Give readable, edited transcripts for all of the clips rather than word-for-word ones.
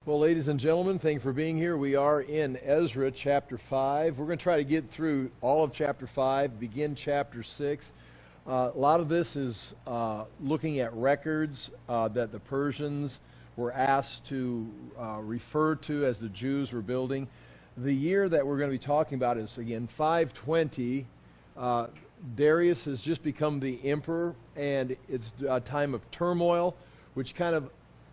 Well, ladies and gentlemen, thank you for being here. We are in Ezra chapter 5. We're going to try to get through all of chapter 5, begin chapter 6. A lot of this is looking at records that the Persians were asked to refer to as the Jews were building. The year that we're going to be talking about is, again, 520. Darius has just become the emperor, and it's a time of turmoil, which kind of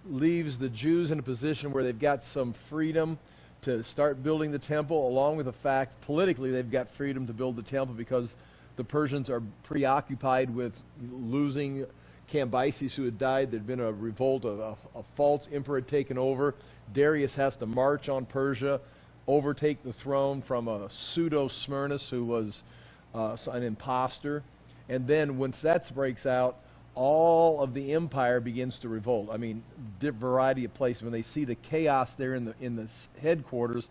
leaves the Jews in a position where they've got some freedom to start building the temple, along with the fact politically they've got freedom to build the temple because the Persians are preoccupied with losing Cambyses, who had died. There'd been a revolt, a false emperor had taken over. Darius has to march on Persia, overtake the throne from a pseudo-Smyrnus who was an imposter. And then once that breaks out, all of the empire begins to revolt. I mean, variety of places. When they see the chaos there in the headquarters,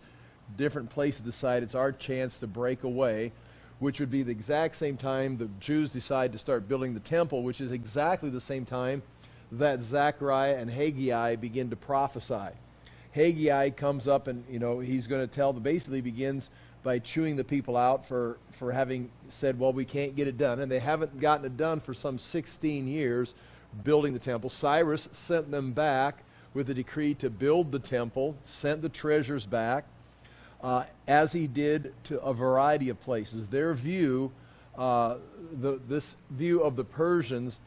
different places decide it's our chance to break away, which would be the exact same time the Jews decide to start building the temple, which is exactly the same time that Zechariah and Haggai begin to prophesy. Haggai comes up and, he's going to tell, basically begins by chewing the people out for having said, well, we can't get it done. And they haven't gotten it done for some 16 years building the temple. Cyrus sent them back with a decree to build the temple, sent the treasures back, as he did to a variety of places. Their view, this view of the Persians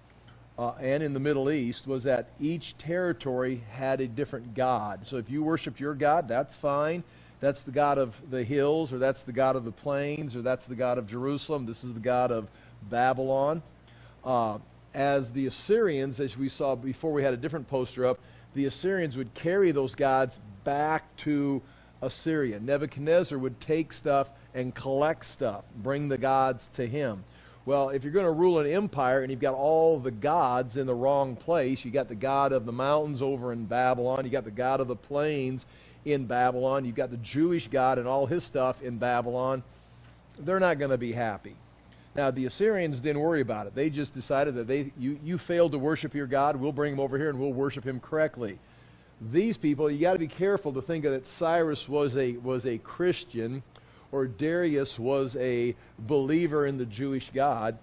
and in the Middle East, was that each territory had a different god. So if you worshiped your god, that's fine. That's the God of the hills, or that's the God of the plains, or that's the God of Jerusalem. This is the God of Babylon. As the Assyrians, as we saw before, we had a different poster up, the Assyrians would carry those gods back to Assyria. Nebuchadnezzar would take stuff and collect stuff, bring the gods to him. Well, if you're going to rule an empire and you've got all the gods in the wrong place, you got the God of the mountains over in Babylon, you got the God of the plains in Babylon, you've got the Jewish God and all his stuff in Babylon, they're not going to be happy. Now, the Assyrians didn't worry about it. They just decided that you failed to worship your God, we'll bring him over here and we'll worship him correctly. These people, you got to be careful to think that Cyrus was a Christian, or Darius was a believer in the Jewish God.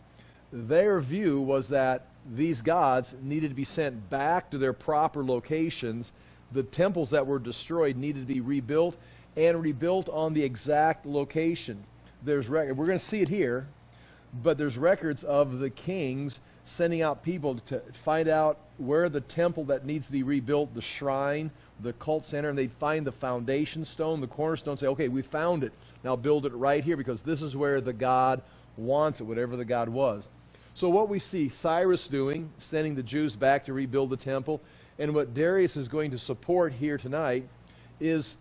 Their view was that these gods needed to be sent back to their proper locations. The temples that were destroyed needed to be rebuilt, and rebuilt on the exact location. We're going to see it here, but there's records of the kings sending out people to find out where the temple that needs to be rebuilt, the shrine, the cult center, and they'd find the foundation stone, the cornerstone, say, okay, we found it. Now build it right here because this is where the God wants it, whatever the God was. So what we see Cyrus doing, sending the Jews back to rebuild the temple, and what Darius is going to support here tonight is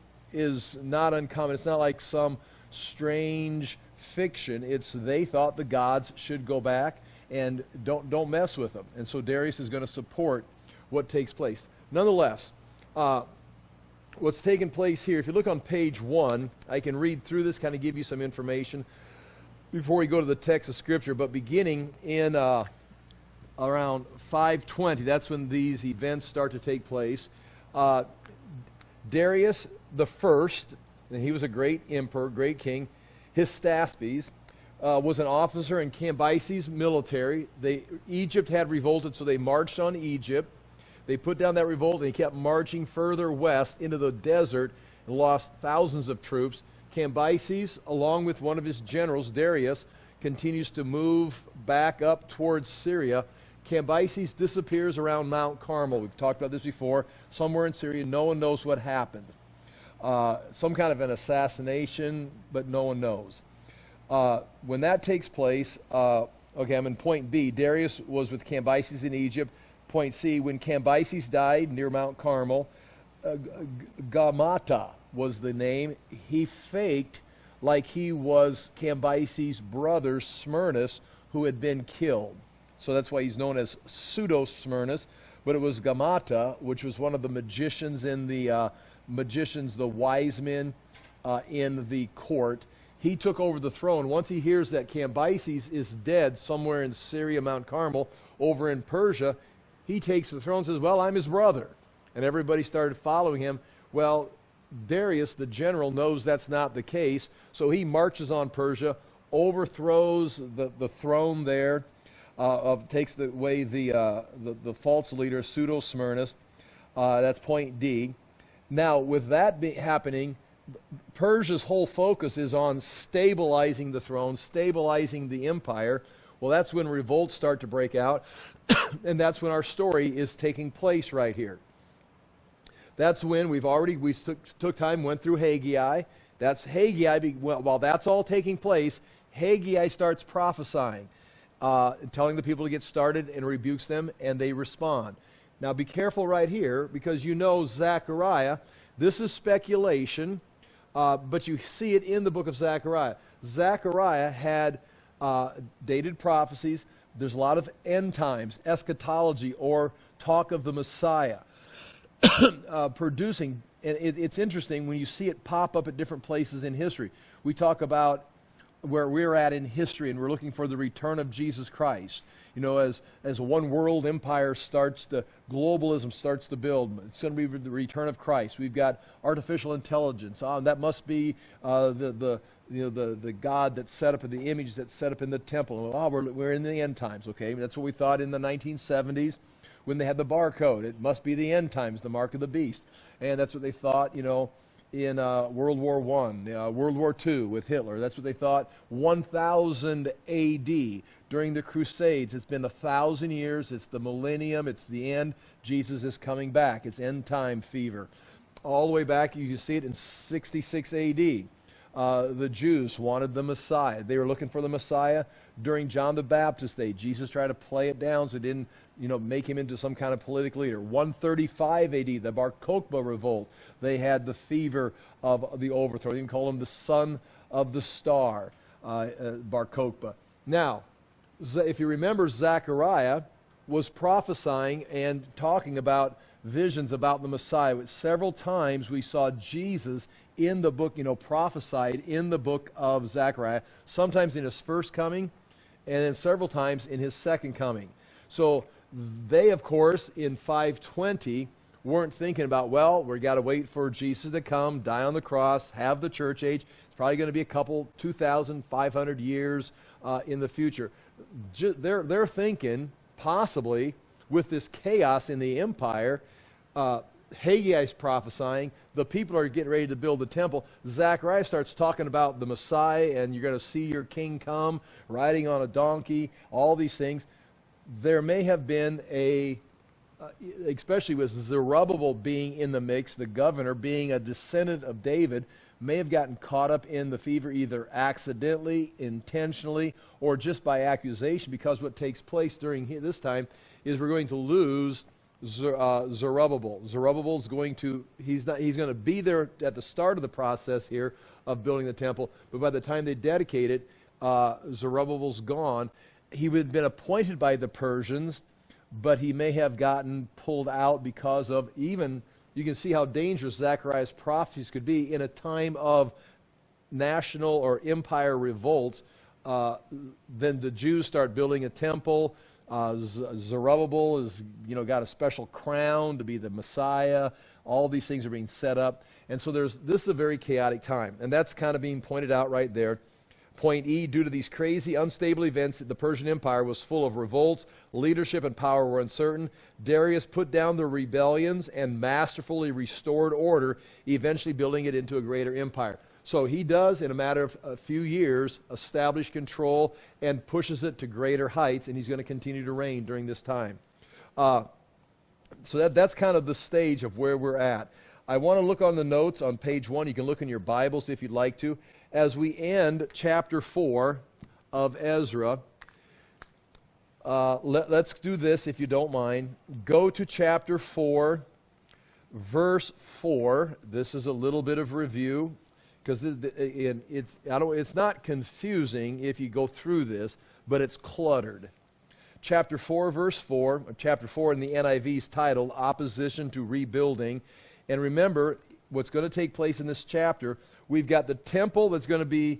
not uncommon. It's not like some strange fiction. It's they thought the gods should go back and don't mess with them. And so Darius is going to support what takes place. Nonetheless, what's taken place here, if you look on page 1, I can read through this, kind of give you some information before we go to the text of Scripture, but beginning in around 520, that's when these events start to take place. Darius the first, and he was a great emperor, great king, Hystaspes, was an officer in Cambyses' military. Egypt had revolted, so they marched on Egypt. They put down that revolt, and he kept marching further west into the desert and lost thousands of troops. Cambyses, along with one of his generals, Darius, continues to move back up towards Syria. Cambyses disappears around Mount Carmel. We've talked about this before. Somewhere in Syria, no one knows what happened. Some kind of an assassination, but no one knows. When that takes place, okay, I'm in point B. Darius was with Cambyses in Egypt. Point C, when Cambyses died near Mount Carmel, Gamata was the name. He faked like he was Cambyses' brother, Smyrnus, who had been killed. So that's why he's known as pseudo-Smyrnus. But it was Gamata, which was one of the magicians in the wise men in the court. He took over the throne. Once he hears that Cambyses is dead somewhere in Syria, Mount Carmel, over in Persia, he takes the throne and says, well, I'm his brother. And everybody started following him. Well, Darius, the general, knows that's not the case, so he marches on Persia, overthrows the throne there, takes away the false leader, Pseudo-Smyrnus. That's point D. Now, with that happening, Persia's whole focus is on stabilizing the throne, stabilizing the empire. Well, that's when revolts start to break out, and that's when our story is taking place right here. That's when we took time, went through Haggai. That's Haggai. While that's all taking place, Haggai starts prophesying, telling the people to get started, and rebukes them, and they respond. Now be careful right here, because you know Zechariah. This is speculation, but you see it in the book of Zechariah. Zechariah had dated prophecies. There's a lot of end times, eschatology, or talk of the Messiah. Producing, and it's interesting when you see it pop up at different places in history. We talk about where we're at in history, and we're looking for the return of Jesus Christ. You know, as one world empire globalism starts to build, it's going to be the return of Christ. We've got artificial intelligence. That must be the God that's set up in the image that's set up in the temple. We're in the end times. Okay, that's what we thought in the 1970s. When they had the barcode, it must be the end times, the mark of the beast. And that's what they thought, in World War I, World War II with Hitler. That's what they thought 1000 A.D. during the Crusades. It's been 1,000 years. It's the millennium. It's the end. Jesus is coming back. It's end time fever. All the way back, you can see it in 66 A.D. The Jews wanted the Messiah. They were looking for the Messiah during John the Baptist's day. Jesus tried to play it down so it didn't, make him into some kind of political leader. 135 A.D., the Bar Kokhba revolt. They had the fever of the overthrow. They even call him the son of the star, Bar Kokhba. Now, if you remember, Zechariah was prophesying and talking about visions about the Messiah. Several times we saw Jesus in the book, prophesied in the book of Zechariah, sometimes in his first coming, and then several times in his second coming. So they, of course, in 520, weren't thinking about, we've got to wait for Jesus to come, die on the cross, have the church age. It's probably going to be 2,500 years in the future. They're thinking, possibly, with this chaos in the empire, Haggai is prophesying, the people are getting ready to build the temple. Zechariah starts talking about the Messiah, and you're going to see your king come, riding on a donkey, all these things. There may have been especially with Zerubbabel being in the mix, the governor being a descendant of David, may have gotten caught up in the fever either accidentally, intentionally, or just by accusation, because what takes place during this time is we're going to lose Zerubbabel. Zerubbabel's he's going to be there at the start of the process here of building the temple, but by the time they dedicate it, Zerubbabel's gone. He would have been appointed by the Persians, but he may have gotten pulled out because of you can see how dangerous Zechariah's prophecies could be in a time of national or empire revolts. Then the Jews start building a temple. Zerubbabel is, got a special crown to be the Messiah. All these things are being set up. And so this is a very chaotic time. And that's kind of being pointed out right there. Point E, due to these crazy, unstable events, the Persian Empire was full of revolts, leadership and power were uncertain. Darius put down the rebellions and masterfully restored order, eventually building it into a greater empire. So he does, in a matter of a few years, establish control and pushes it to greater heights, and he's going to continue to reign during this time. So that's kind of the stage of where we're at. I want to look on the notes on page 1. You can look in your Bibles if you'd like to. As we end chapter 4 of Ezra, let's do this if you don't mind. Go to chapter 4, verse 4. This is a little bit of review, because it's not confusing if you go through this, but it's cluttered. Chapter 4, verse 4. Chapter 4 in the NIV is titled Opposition to Rebuilding. And remember, what's going to take place in this chapter, we've got the temple that's going to be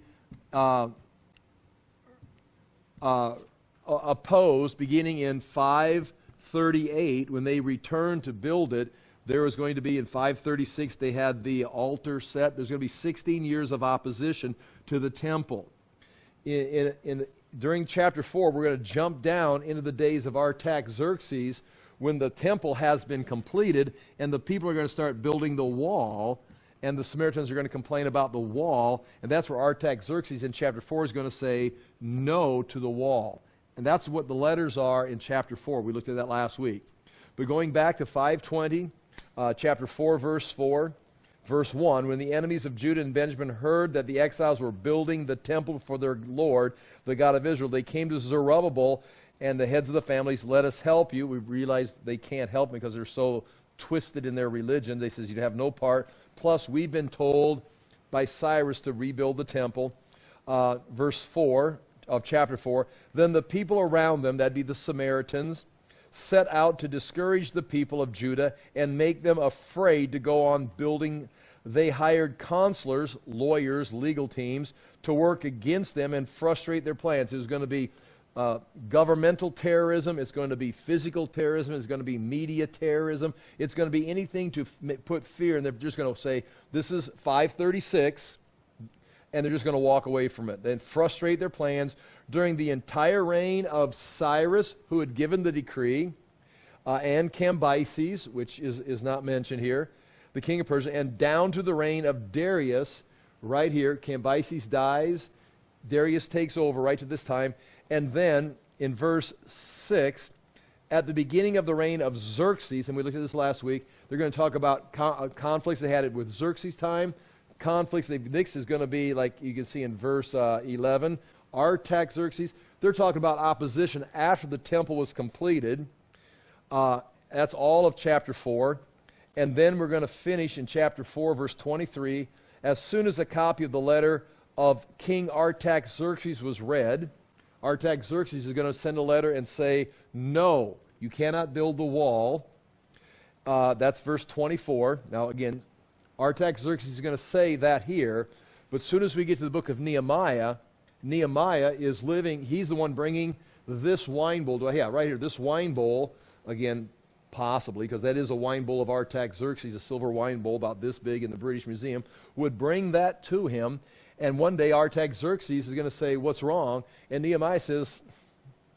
opposed beginning in 538 when they return to build it. There was going to be, in 536, they had the altar set. There's going to be 16 years of opposition to the temple. During chapter 4, we're going to jump down into the days of Artaxerxes, when the temple has been completed and the people are going to start building the wall, and the Samaritans are going to complain about the wall, and that's where Artaxerxes in chapter 4 is going to say no to the wall. And that's what the letters are in chapter 4. We looked at that last week. But going back to 520, chapter 4, verse 4, verse 1, when the enemies of Judah and Benjamin heard that the exiles were building the temple for their Lord, the God of Israel, they came to Zerubbabel and the heads of the families, let us help you. We realized they can't help because they're so twisted in their religion. They says, you have no part. Plus, we've been told by Cyrus to rebuild the temple. Verse 4 of chapter 4, then the people around them, that'd be the Samaritans, set out to discourage the people of Judah and make them afraid to go on building. They hired counselors, lawyers, legal teams to work against them and frustrate their plans. It was going to be governmental terrorism, it's going to be physical terrorism, it's going to be media terrorism, it's going to be anything to put fear, and they're just going to say, this is 536, and they're just going to walk away from it. Then frustrate their plans during the entire reign of Cyrus, who had given the decree, and Cambyses, which is not mentioned here, the king of Persia, and down to the reign of Darius, right here. Cambyses dies, Darius takes over right to this time. And then in verse 6, at the beginning of the reign of Xerxes, and we looked at this last week, they're going to talk about conflicts they had it with Xerxes' time. Conflicts, next is going to be, like you can see in verse 11, Artaxerxes. They're talking about opposition after the temple was completed. That's all of chapter 4. And then we're going to finish in chapter 4, verse 23. As soon as a copy of the letter of King Artaxerxes was read, Artaxerxes is going to send a letter and say, no, you cannot build the wall. That's verse 24. Now again, Artaxerxes is going to say that here, but as soon as we get to the book of Nehemiah, Nehemiah is living, he's the one bringing this wine bowl. Yeah, right here, this wine bowl, again, possibly, because that is a wine bowl of Artaxerxes, a silver wine bowl about this big in the British Museum, would bring that to him. And one day Artaxerxes is going to say, what's wrong? And Nehemiah says,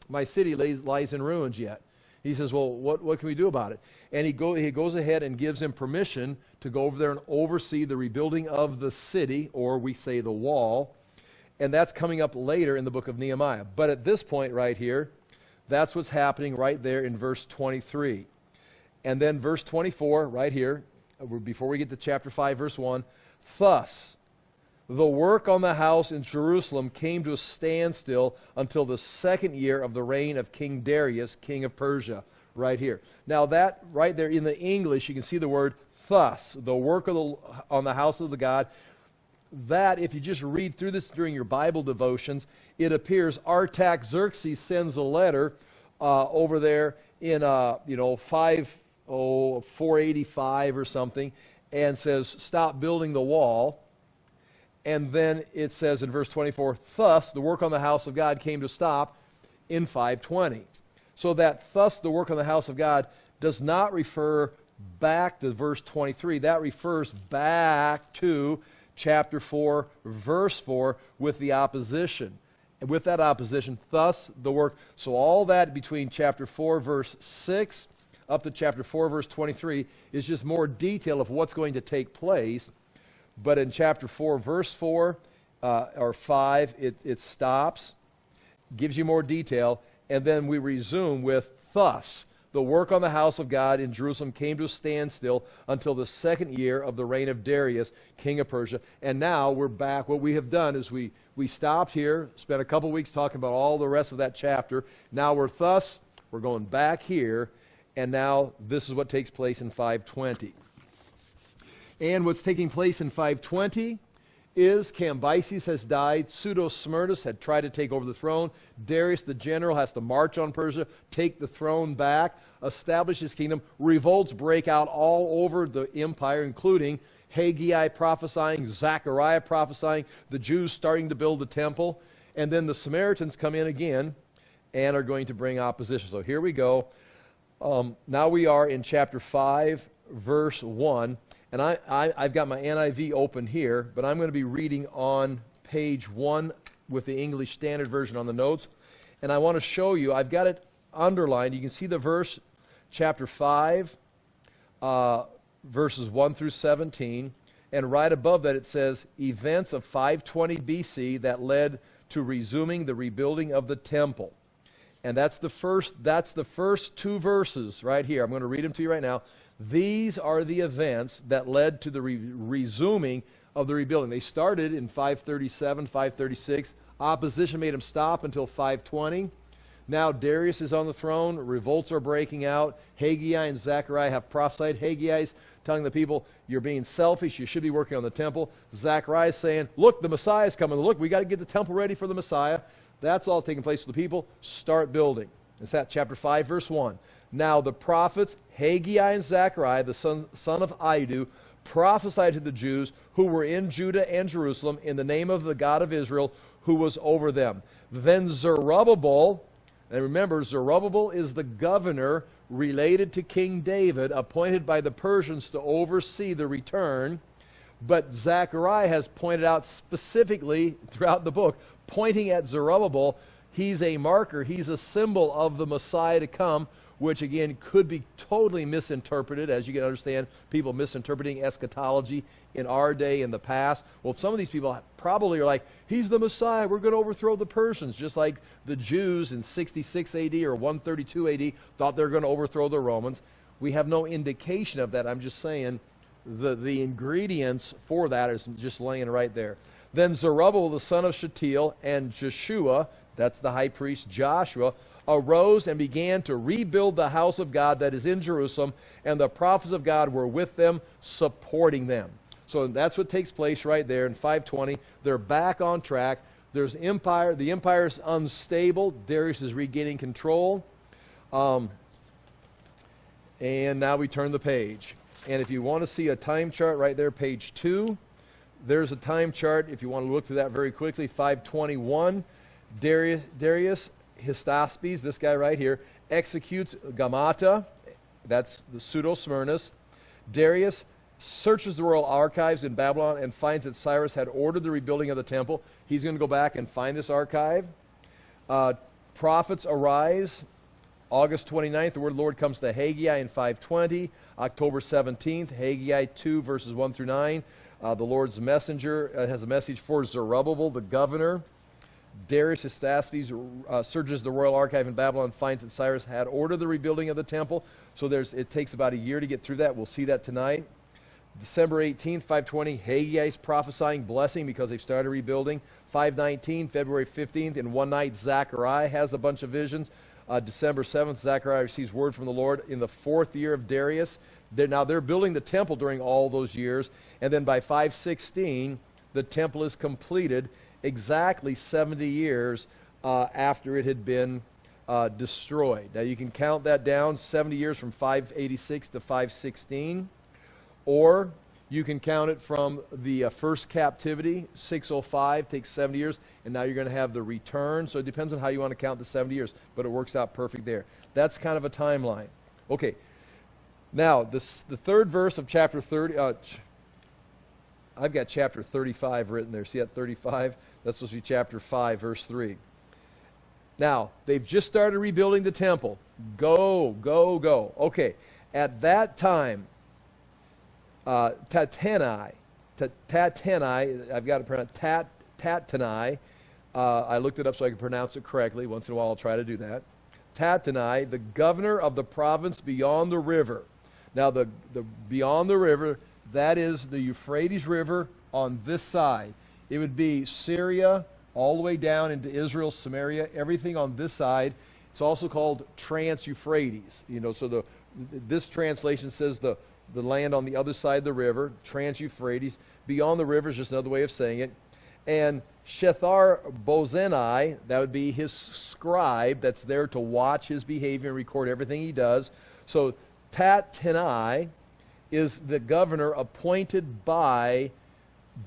my city lies in ruins yet. He says, well, what can we do about it? And he goes ahead and gives him permission to go over there and oversee the rebuilding of the city, or we say the wall. And that's coming up later in the book of Nehemiah. But at this point right here, that's what's happening right there in verse 23. And then verse 24, right here, before we get to chapter 5, verse 1, thus the work on the house in Jerusalem came to a standstill until the second year of the reign of King Darius, king of Persia, right here. Now that right there in the English, you can see the word thus, the work on the house of the God. That, if you just read through this during your Bible devotions, it appears Artaxerxes sends a letter over there in 485 or something, and says, stop building the wall. And then it says in verse 24, thus the work on the house of God came to stop in 520. So that thus the work on the house of God does not refer back to verse 23. That refers back to chapter 4, verse 4, with the opposition. And with that opposition, thus the work. So all that between chapter 4, verse 6, up to chapter 4, verse 23, is just more detail of what's going to take place. But in chapter 4, verse 4 or 5, it stops, gives you more detail, and then we resume with thus. The work on the house of God in Jerusalem came to a standstill until the second year of the reign of Darius, king of Persia. And now we're back. What we have done is we stopped here, spent a couple weeks talking about all the rest of that chapter. Now we're going back here, and now this is what takes place in 520. And what's taking place in 520 is Cambyses has died. Pseudo-Smyrnus had tried to take over the throne. Darius the general has to march on Persia, take the throne back, establish his kingdom. Revolts break out all over the empire, including Haggai prophesying, Zechariah prophesying, the Jews starting to build the temple. And then the Samaritans come in again and are going to bring opposition. So here we go. Now we are in chapter 5, verse 1. And I've got my NIV open here, but I'm going to be reading on page 1 with the English Standard Version on the notes. And I want to show you, I've got it underlined. You can see the verse, chapter 5, verses 1 through 17. And right above that it says, events of 520 BC that led to resuming the rebuilding of the temple. And that's the first two verses right here. I'm going to read them to you right now. These are the events that led to the resuming of the rebuilding. They started in 537, 536. Opposition made them stop until 520. Now Darius is on the throne. Revolts are breaking out. Haggai and Zechariah have prophesied. Haggai's telling the people, you're being selfish. You should be working on the temple. Zechariah is saying, look, the Messiah is coming. Look, we got to get the temple ready for the Messiah. That's all taking place. So the people start building. It's that chapter 5, verse 1. Now the prophets, Haggai and Zechariah, the son of Iddo, prophesied to the Jews who were in Judah and Jerusalem in the name of the God of Israel who was over them. Then Zerubbabel, and remember, Zerubbabel is the governor related to King David, appointed by the Persians to oversee the return. But Zechariah has pointed out specifically throughout the book, pointing at Zerubbabel, he's a marker, he's a symbol of the Messiah to come, which again could be totally misinterpreted, as you can understand, people misinterpreting eschatology in our day, in the past. Well, some of these people probably are like, he's the Messiah, we're going to overthrow the Persians, just like the Jews in 66 AD or 132 AD thought they were going to overthrow the Romans. We have no indication of that. I'm just saying the ingredients for that is just laying right there. Then Zerubbabel, the son of Shealtiel, and Jeshua, that's the high priest Joshua, arose and began to rebuild the house of God that is in Jerusalem, and the prophets of God were with them, supporting them. So that's what takes place right there in 520. They're back on track. There's empire. The empire is unstable. Darius is regaining control. And now we turn the page. And if you want to see a time chart right there, page 2, there's a time chart. If you want to look through that very quickly, 521, Darius Hystaspes, this guy right here, executes Gamata, that's the pseudo-Smyrnus. Darius searches the royal archives in Babylon and finds that Cyrus had ordered the rebuilding of the temple. He's going to go back and find this archive. Prophets arise. August 29th, the word of the Lord comes to Haggai in 520. October 17th, Haggai 2, verses 1 through 9. The Lord's messenger has a message for Zerubbabel, the governor. Darius Hystaspes searches the royal archive in Babylon, finds that Cyrus had ordered the rebuilding of the temple. So it takes about a year to get through that. We'll see that tonight. December 18th, 520, Haggai is prophesying blessing because they've started rebuilding. 519, February 15th, in one night, Zechariah has a bunch of visions. December 7th, Zechariah receives word from the Lord in the 4th year of Darius. They're building the temple during all those years. And then by 516, the temple is completed exactly 70 years after it had been destroyed. Now you can count that down, 70 years from 586 to 516. Or you can count it from the first captivity, 605, takes 70 years, and now you're going to have the return. So it depends on how you want to count the 70 years, but it works out perfect there. That's kind of a timeline. Okay, now the third verse of chapter 30, I've got chapter 35 written there. See that 35? That's supposed to be chapter 5, verse 3. Now, they've just started rebuilding the temple. Go, go, go. Okay, at that time, Tatenai, I've got to pronounce Tatenai. I looked it up so I can pronounce it correctly. Once in a while I'll try to do that. Tatenai, the governor of the province beyond the river. Now the beyond the river, that is the Euphrates River on this side. It would be Syria all the way down into Israel, Samaria, everything on this side. It's also called Trans-Euphrates. So this translation says the land on the other side of the river, Trans-Euphrates. Beyond the river is just another way of saying it. And Shethar-Bozenai, that would be his scribe that's there to watch his behavior and record everything he does. So Tattenai is the governor appointed by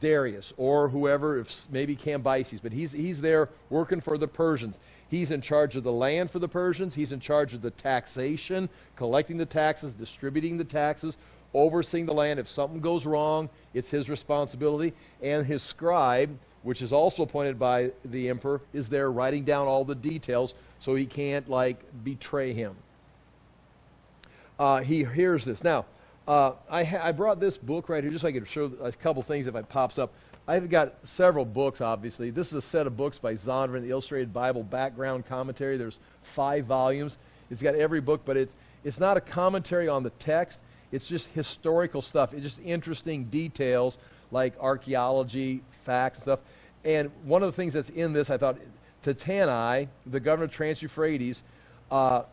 Darius or whoever, maybe Cambyses, but he's there working for the Persians. He's in charge of the land for the Persians. He's in charge of the taxation, collecting the taxes, distributing the taxes, overseeing the land. If something goes wrong, it's his responsibility. And his scribe, which is also appointed by the emperor, is there writing down all the details so he can't, betray him. He hears this. Now, I brought this book right here just so I could show a couple things if it pops up. I've got several books, obviously. This is a set of books by Zondervan, the Illustrated Bible Background Commentary. There's 5 volumes. It's got every book, but it's not a commentary on the text. It's just historical stuff. It's just interesting details like archaeology, facts, stuff. And one of the things that's in this, I thought, Tattenai, the governor of Trans-Euphrates, on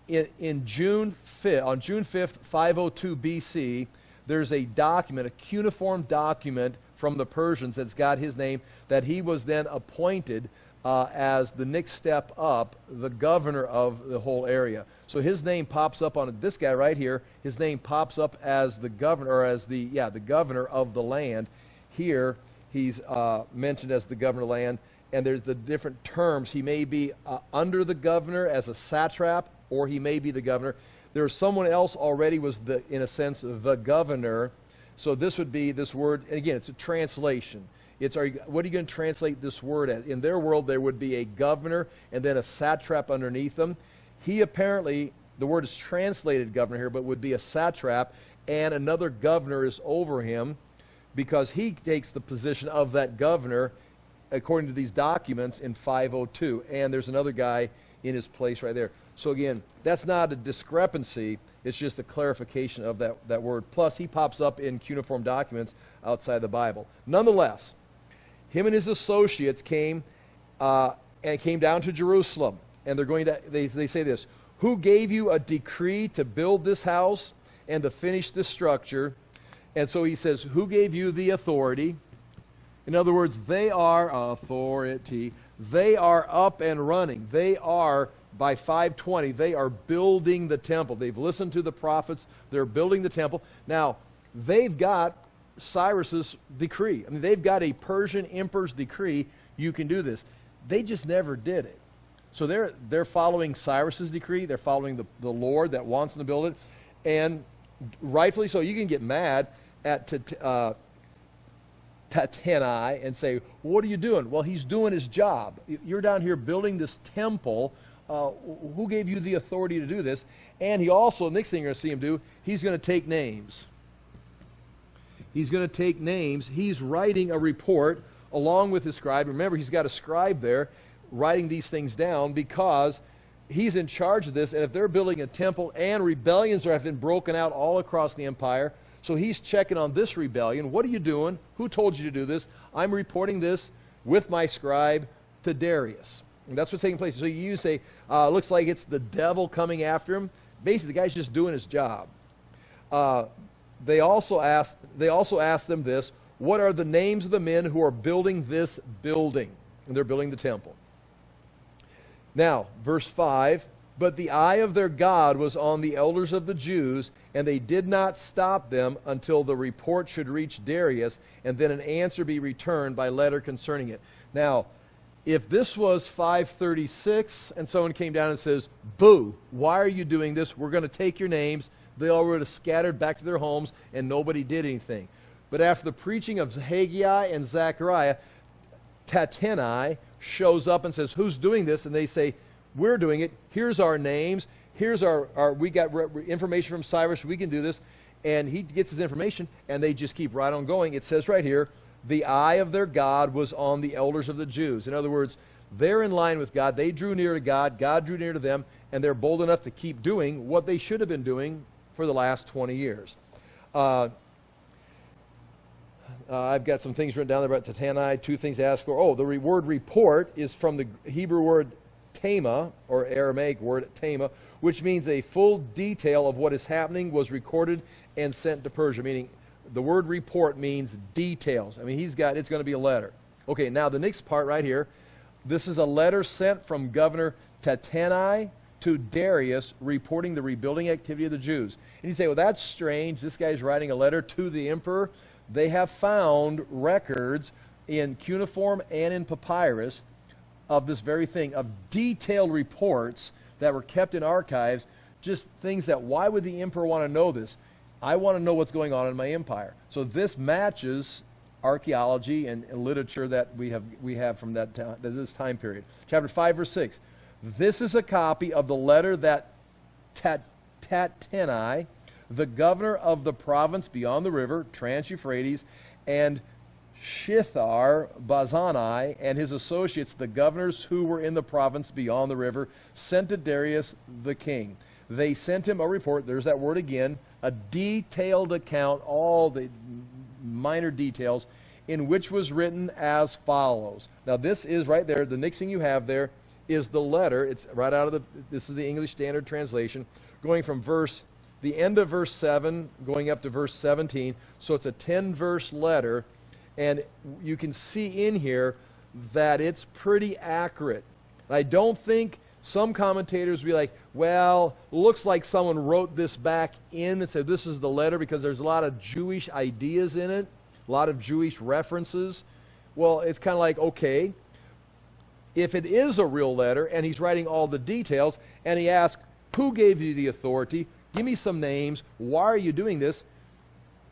June 5th, 502 BC, there's a document, a cuneiform document from the Persians that's got his name, that he was then appointed as the next step up, the governor of the whole area. So his name pops up on this guy right here. His name pops up as the governor, or as the governor of the land. Here he's mentioned as the governor of the land, and there's the different terms. He may be under the governor as a satrap, or he may be the governor. There's someone else already was in a sense, the governor. So this would be this word, and again, it's a translation. What are you going to translate this word as? In their world, there would be a governor and then a satrap underneath them. He apparently, the word is translated governor here, but would be a satrap, and another governor is over him because he takes the position of that governor according to these documents in 502. And there's another guy in his place right there. So again, that's not a discrepancy. It's just a clarification of that word. Plus, he pops up in cuneiform documents outside the Bible. Nonetheless, him and his associates came down to Jerusalem, and they say this: "Who gave you a decree to build this house and to finish this structure?" And so he says, "Who gave you the authority?" In other words, they are authority. They are up and running. They are, by 520, they are building the temple. They've listened to the prophets. They're building the temple. Now, they've got Cyrus's decree. I mean, they've got a Persian emperor's decree. You can do this. They just never did it. So they're following Cyrus's decree. They're following the Lord that wants them to build it. And rightfully so. You can get mad at Tattenai and say, "What are you doing?" Well, he's doing his job. You're down here building this temple. Who gave you the authority to do this? And he also, next thing you're going to see him do, he's going to take names. He's going to take names. He's writing a report along with his scribe. Remember, he's got a scribe there writing these things down because he's in charge of this. And if they're building a temple and rebellions have been broken out all across the empire, so he's checking on this rebellion. What are you doing? Who told you to do this? I'm reporting this with my scribe to Darius. And that's what's taking place. So you say, looks like it's the devil coming after him. Basically, the guy's just doing his job. They also asked them this: what are the names of the men who are building this building? And they're building the temple. Now, verse 5, "But the eye of their God was on the elders of the Jews, and they did not stop them until the report should reach Darius, and then an answer be returned by letter concerning it." Now, if this was 536 and someone came down and says, "Boo, why are you doing this? We're going to take your names," they all would have scattered back to their homes and nobody did anything. But after the preaching of Haggai and Zechariah, Tattenai shows up and says, "Who's doing this?" And they say, "We're doing it. Here's our names. Here's we got information from Cyrus. We can do this." And he gets his information, and they just keep right on going. It says right here, "The eye of their God was on the elders of the Jews." In other words, they're in line with God. They drew near to God. God drew near to them, and they're bold enough to keep doing what they should have been doing for the last 20 years. I've got some things written down there about Tattenai, 2 things to ask for. Oh, the word report is from the Hebrew word Tema, or Aramaic word Tema, which means a full detail of what is happening was recorded and sent to Persia, meaning the word report means details. I mean, it's going to be a letter. Okay, now the next part right here, this is a letter sent from Governor Tattenai to Darius reporting the rebuilding activity of the Jews. And you say, well, that's strange. This guy's writing a letter to the emperor. They have found records in cuneiform and in papyrus of this very thing, of detailed reports that were kept in archives, just things that, why would the emperor want to know this? I want to know what's going on in my empire. So this matches archaeology and literature that we have from this time period. Chapter 5, verse 6. This is a copy of the letter that Tattenai, the governor of the province beyond the river, Trans-Euphrates, and Shithar-Bazanai and his associates, the governors who were in the province beyond the river, sent to Darius the king. They sent him a report, there's that word again, a detailed account, all the minor details, in which was written as follows. Now this is right there, the next thing you have there is the letter. It's right out of this is the English Standard Translation, going from the end of verse 7, going up to verse 17. So it's a 10-verse letter, and you can see in here that it's pretty accurate. I don't think some commentators will be like, well, looks like someone wrote this back in and said this is the letter because there's a lot of Jewish ideas in it, a lot of Jewish references. Well, it's kind of like, okay, if it is a real letter and he's writing all the details and he asks, who gave you the authority? Give me some names. Why are you doing this?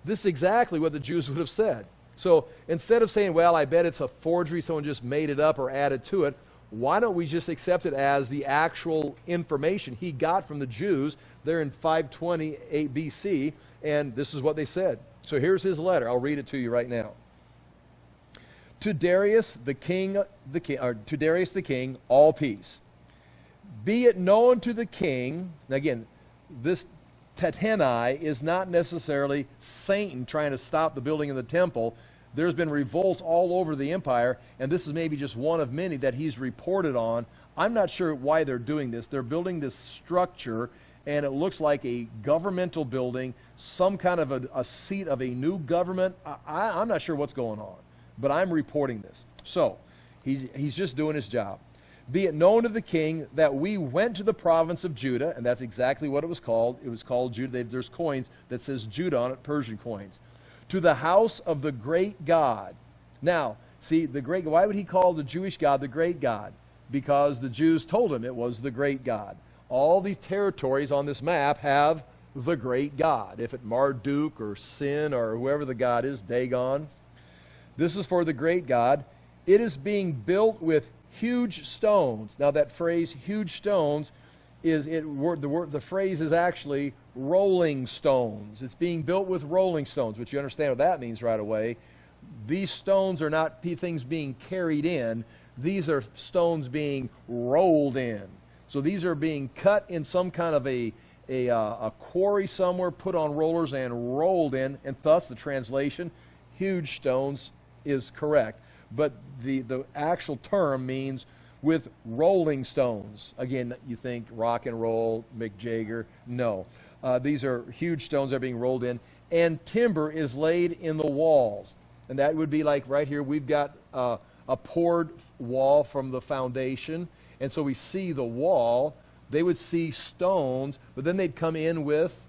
This is exactly what the Jews would have said. So instead of saying, well, I bet it's a forgery, someone just made it up or added to it, why don't we just accept it as the actual information he got from the Jews there in 528 BC, and this is what they said. So here's his letter. I'll read it to you right now. To Darius the king, all peace. Be it known to the king, and again, this Tattenai is not necessarily Satan trying to stop the building of the temple. There's been revolts all over the empire, and this is maybe just one of many that he's reported on. I'm not sure why they're doing this. They're building this structure, and it looks like a governmental building, some kind of a seat of a new government. I'm not sure what's going on, but I'm reporting this. So he's just doing his job. Be it known to the king that we went to the province of Judah, and that's exactly what it was called. It was called Judah. There's coins that says Judah on it, Persian coins. To the house of the great God. Now, see, why would he call the Jewish God the great God? Because the Jews told him it was the great God. All these territories on this map have the great God. If it's Marduk or Sin or whoever the God is, Dagon. This is for the great God. It is being built with huge stones. Now that phrase, huge stones, the phrase is actually rolling stones. It's being built with rolling stones, which you understand what that means right away. These stones are not things being carried in. These are stones being rolled in. So these are being cut in some kind of a quarry somewhere, put on rollers and rolled in, and thus the translation, huge stones, is correct. But the actual term means with rolling stones. Again, you think rock and roll, Mick Jagger. No. These are huge stones that are being rolled in. And timber is laid in the walls. And that would be like right here, we've got a poured wall from the foundation. And so we see the wall. They would see stones, but then they'd come in with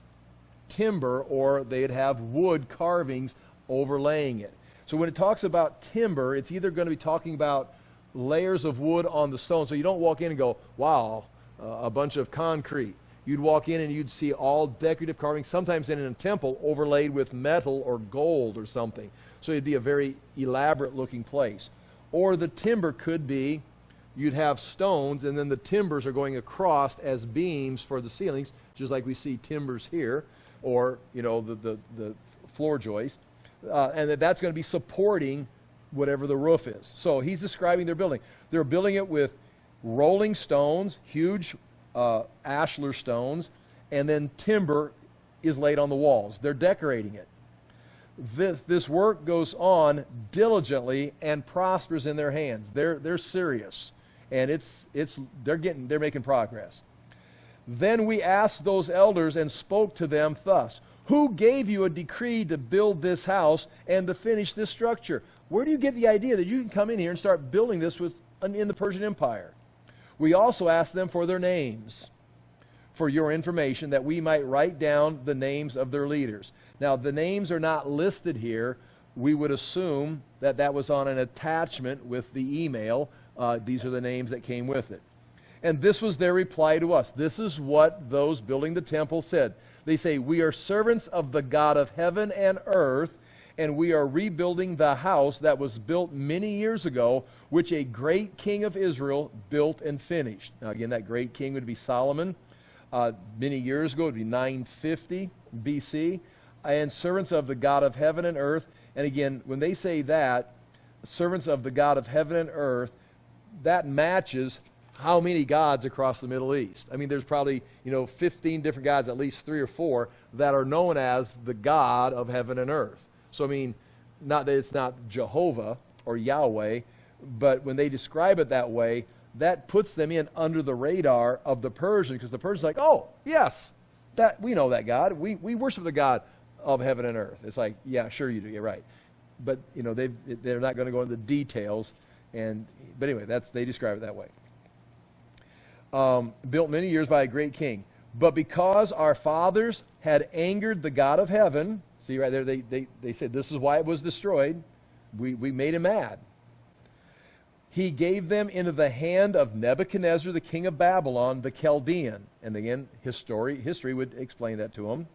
timber, or they'd have wood carvings overlaying it. So when it talks about timber, it's either going to be talking about layers of wood on the stone. So you don't walk in and go, wow, a bunch of concrete. You'd walk in and you'd see all decorative carvings, sometimes in a temple overlaid with metal or gold or something. So it'd be a very elaborate looking place. Or the timber could be, you'd have stones and then the timbers are going across as beams for the ceilings, just like we see timbers here, or the floor joist. And that's going to be supporting whatever the roof is. So he's describing their building. They're building it with rolling stones, huge ashlar stones, and then timber is laid on the walls. They're decorating it. This work goes on diligently and prospers in their hands. They're serious, and they're making progress. Then we asked those elders and spoke to them thus: who gave you a decree to build this house and to finish this structure? Where do you get the idea that you can come in here and start building this in the Persian Empire? We also asked them for their names, for your information, that we might write down the names of their leaders. Now, the names are not listed here. We would assume that was on an attachment with the email. These are the names that came with it. And this was their reply to us. This is what those building the temple said. They say, we are servants of the God of heaven and earth, and we are rebuilding the house that was built many years ago, which a great king of Israel built and finished. Now again, that great king would be Solomon. Many years ago, it would be 950 BC. And servants of the God of heaven and earth. And again, when they say that, servants of the God of heaven and earth, that matches how many gods across the Middle East. I mean, there's probably, 15 different gods, at least 3 or 4, that are known as the God of heaven and earth. So, I mean, not that it's not Jehovah or Yahweh, but when they describe it that way, that puts them in under the radar of the Persian, because the Persian's like, oh, yes, that we know that God. We worship the God of heaven and earth. It's like, yeah, sure you do, you're right. But, they're not going to go into the details. But anyway, they describe it that way. Built many years by a great king. But because our fathers had angered the God of heaven, see right there, they said this is why it was destroyed. We made him mad. He gave them into the hand of Nebuchadnezzar, the king of Babylon, the Chaldean. And again, history would explain that to him.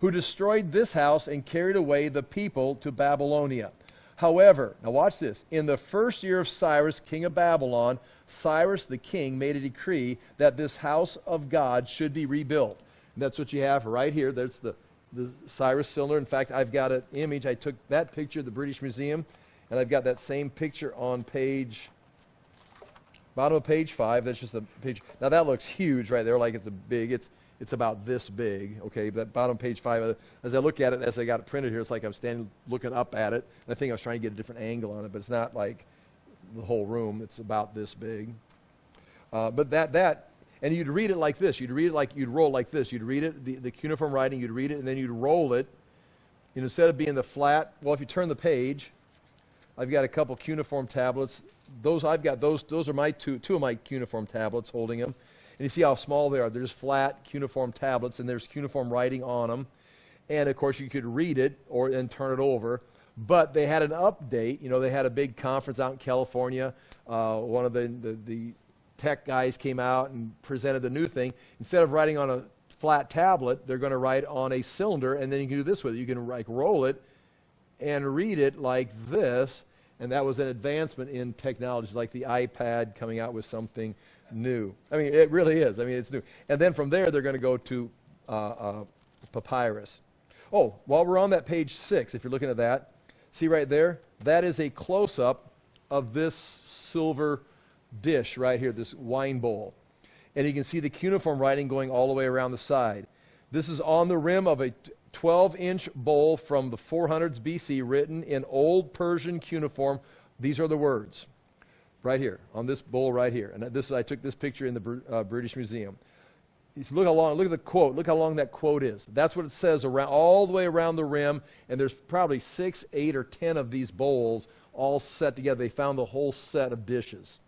Who destroyed this house and carried away the people to Babylonia. However, now watch this. In the first year of Cyrus, king of Babylon, Cyrus the king made a decree that this house of God should be rebuilt. And that's what you have right here. There's the Cyrus cylinder. In fact, I've got an image. I took that picture at the British Museum, and I've got that same picture on bottom of page 5. That's just a page. Now that looks huge right there, like it's about this big, okay? That bottom page 5, as I look at it, as I got it printed here, it's like I'm standing looking up at it. And I think I was trying to get a different angle on it, but it's not like the whole room. It's about this big. But and you'd read it like this. You'd read it like you'd roll like this. You'd read it, the cuneiform writing, you'd read it, and then you'd roll it. Instead of being the flat, well, if you turn the page, I've got a couple cuneiform tablets. Those are my two of my cuneiform tablets holding them. And you see how small they are. They're just flat cuneiform tablets, and there's cuneiform writing on them. And, of course, you could read it and turn it over. But they had an update. They had a big conference out in California. One of the tech guys came out and presented the new thing. Instead of writing on a flat tablet, they're going to write on a cylinder, and then you can do this with it. You can roll it and read it like this. And that was an advancement in technology, like the iPad coming out with something new. I mean, it really is. I mean, it's new. And then from there, they're going to go to papyrus. Oh, while we're on that page 6, if you're looking at that, see right there? That is a close-up of this silver dish right here, this wine bowl. And you can see the cuneiform writing going all the way around the side. This is on the rim of a 12-inch bowl from the 400s BC, written in Old Persian cuneiform. These are the words. Right here, on this bowl right here. And I took this picture in the British Museum. Look at the quote. Look how long that quote is. That's what it says all the way around the rim. And there's probably 6, 8, or 10 of these bowls all set together. They found the whole set of dishes.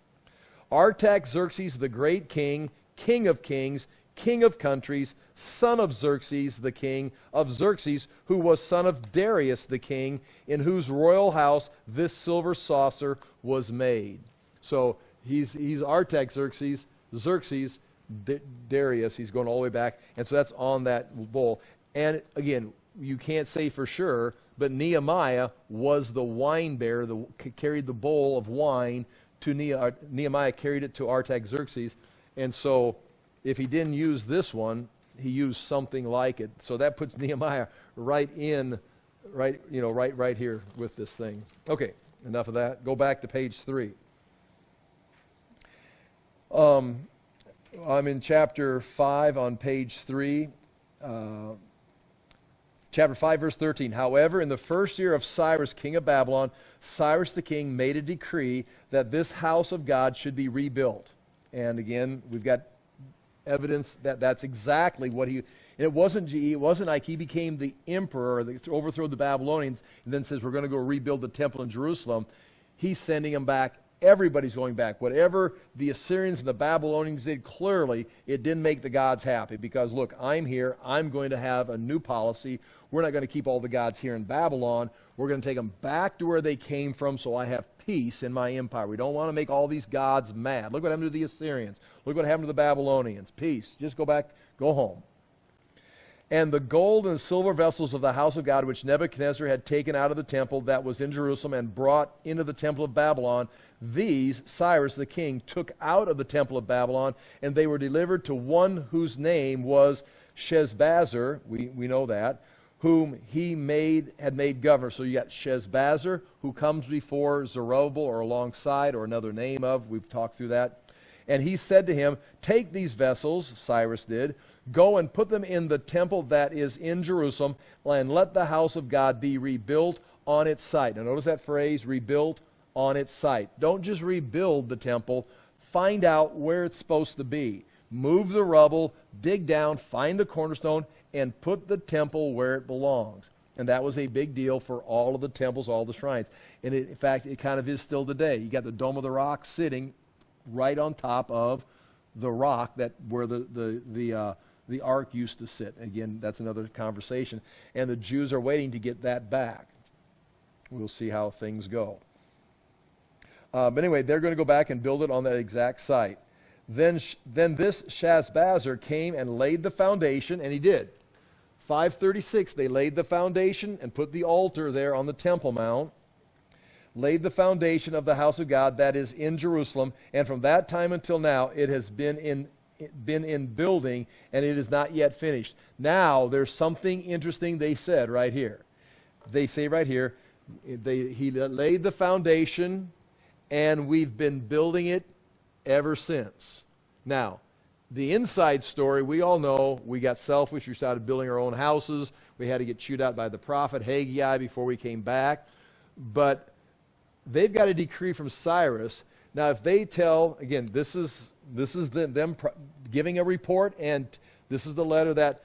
Artaxerxes, the great king, king of kings, king of countries, son of Xerxes, the king of Xerxes, who was son of Darius, the king, in whose royal house this silver saucer was made. So he's Artaxerxes, Xerxes, Darius. He's going all the way back. And so that's on that bowl. And again, you can't say for sure, but Nehemiah was the wine bearer, carried the bowl of wine to Nehemiah, carried it to Artaxerxes. And so if he didn't use this one, he used something like it. So that puts Nehemiah right here with this thing. Okay, enough of that. Go back to page 3. I'm in chapter 5 on page 3. Chapter 5, verse 13. However, in the first year of Cyrus, king of Babylon, Cyrus the king made a decree that this house of God should be rebuilt. And again, we've got evidence that that's exactly what he... And it wasn't like he became the emperor that overthrew the Babylonians and then says, we're going to go rebuild the temple in Jerusalem. He's sending them back Everybody's going back. Whatever the Assyrians and the Babylonians did, clearly it didn't make the gods happy, because look, I'm here. I'm going to have a new policy. We're not going to keep all the gods here in Babylon. We're going to take them back to where they came from, so I have peace in my empire. We don't want to make all these gods mad. Look what happened to the Assyrians. Look what happened to the Babylonians. Peace. Just go back, go home. And the gold and silver vessels of the house of God, which Nebuchadnezzar had taken out of the temple that was in Jerusalem and brought into the temple of Babylon, these Cyrus the king took out of the temple of Babylon, and they were delivered to one whose name was Sheshbazzar, we know that, whom he had made governor. So you got Sheshbazzar, who comes before Zerubbabel, or alongside, or another name of, we've talked through that. And he said to him, take these vessels, Cyrus did, go and put them in the temple that is in Jerusalem, and let the house of God be rebuilt on its site. Now notice that phrase, rebuilt on its site. Don't just rebuild the temple. Find out where it's supposed to be. Move the rubble, dig down, find the cornerstone, and put the temple where it belongs. And that was a big deal for all of the temples, all the shrines. And in fact, it kind of is still today. You got the Dome of the Rock sitting right on top of the rock where the ark used to sit. Again, that's another conversation. And the Jews are waiting to get that back. We'll see how things go. But anyway, they're going to go back and build it on that exact site. Then this Sheshbazzar came and laid the foundation, and he did. 536, they laid the foundation and put the altar there on the Temple Mount, laid the foundation of the house of God that is in Jerusalem, and from that time until now it has been in building, and it is not yet finished. Now, there's something interesting they said right here. They say right here, he laid the foundation, and we've been building it ever since. Now, the inside story, we all know, we got selfish, we started building our own houses, we had to get chewed out by the prophet Haggai before we came back, but they've got a decree from Cyrus. Now, if they tell, again, this is them giving a report, and this is the letter that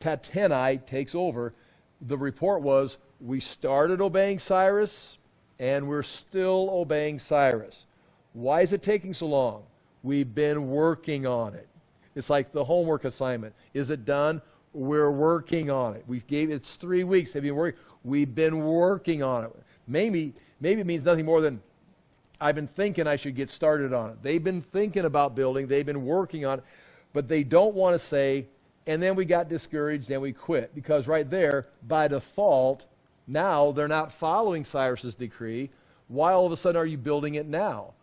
Tattenai takes over. The report was, we started obeying Cyrus, and we're still obeying Cyrus. Why is it taking so long? We've been working on it. It's like the homework assignment. Is it done? We're working on it. It's 3 weeks. Have you worked? We've been working on it. Maybe it means nothing more than I've been thinking I should get started on it. They've been thinking about building. They've been working on it. But they don't want to say, and then we got discouraged and we quit. Because right there, by default, now they're not following Cyrus's decree. Why all of a sudden are you building it now?